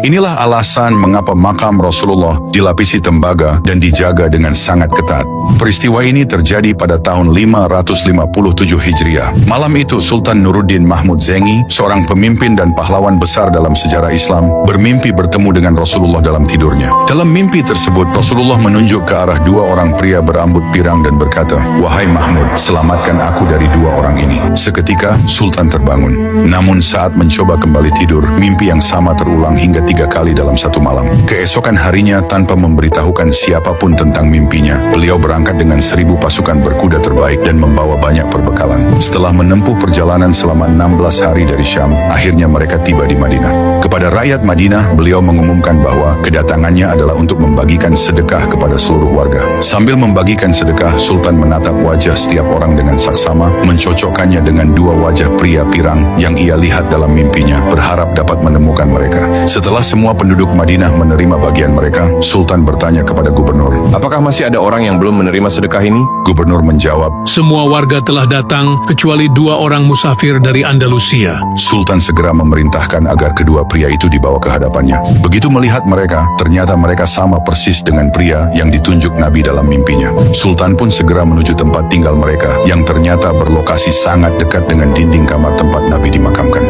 Inilah alasan mengapa makam Rasulullah dilapisi tembaga dan dijaga dengan sangat ketat. Peristiwa ini terjadi pada tahun 557 Hijriah. Malam itu Sultan Nuruddin Mahmud Zengi, seorang pemimpin dan pahlawan besar dalam sejarah Islam, bermimpi bertemu dengan Rasulullah dalam tidurnya. Dalam mimpi tersebut, Rasulullah menunjuk ke arah dua orang pria berambut pirang dan berkata, "Wahai Mahmud, selamatkan aku dari dua orang ini." Seketika Sultan terbangun. Namun saat mencoba kembali tidur, mimpi yang sama terulang hingga 3 kali dalam satu malam. Keesokan harinya, tanpa memberitahukan siapapun tentang mimpinya, beliau berangkat dengan 1000 pasukan berkuda terbaik dan membawa banyak perbekalan. Setelah menempuh perjalanan selama 16 hari dari Syam, akhirnya mereka tiba di Madinah. Kepada rakyat Madinah, beliau mengumumkan bahwa kedatangannya adalah untuk membagikan sedekah kepada seluruh warga. Sambil membagikan sedekah, Sultan menatap wajah setiap orang dengan saksama, mencocokkannya dengan dua wajah pria pirang yang ia lihat dalam mimpinya, berharap dapat menemukan mereka. Setelah semua penduduk Madinah menerima bagian mereka, Sultan bertanya kepada gubernur, "Apakah masih ada orang yang belum menerima sedekah ini?" Gubernur menjawab, Semua warga telah datang, kecuali 2 orang musafir dari Andalusia. Sultan segera memerintahkan agar kedua pria itu dibawa ke hadapannya. Begitu melihat mereka, ternyata mereka sama persis dengan pria yang ditunjuk Nabi dalam mimpinya. Sultan pun segera menuju tempat tinggal mereka, yang ternyata berlokasi sangat dekat dengan dinding kamar tempat Nabi dimakamkan.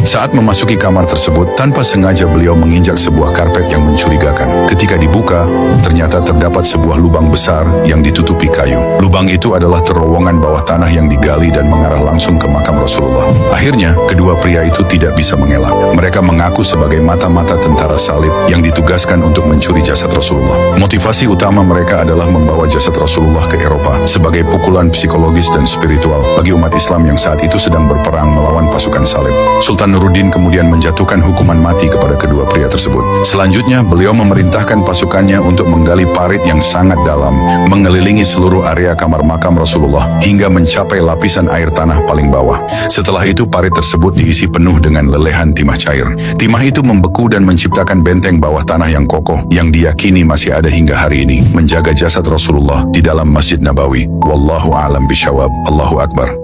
Saat memasuki kamar tersebut, tanpa sengaja beliau menginjak sebuah karpet yang mencurigakan. Ketika dibuka, ternyata terdapat sebuah lubang besar yang ditutupi kayu. Lubang itu adalah terowongan bawah tanah yang digali dan mengarah langsung ke makam Rasulullah. Akhirnya, kedua pria itu tidak bisa mengelak. Mereka mengaku sebagai mata-mata tentara salib yang ditugaskan untuk mencuri jasad Rasulullah. Motivasi utama mereka adalah membawa jasad Rasulullah ke Eropa sebagai pukulan psikologis dan spiritual bagi umat Islam yang saat itu sedang berperang melawan pasukan salib. Sultan Nuruddin kemudian menjatuhkan hukuman mati kepada kedua pria tersebut. Selanjutnya, beliau memerintahkan pasukannya untuk menggali parit yang sangat dalam, mengelilingi seluruh area kamar makam Rasulullah hingga mencapai lapisan air tanah paling bawah. Setelah itu, parit tersebut diisi penuh dengan lelehan timah cair. Timah itu membeku dan menciptakan benteng bawah tanah yang kokoh, yang diyakini masih ada hingga hari ini, menjaga jasad Rasulullah di dalam Masjid Nabawi. Wallahu a'lam bishawab. Allahu Akbar.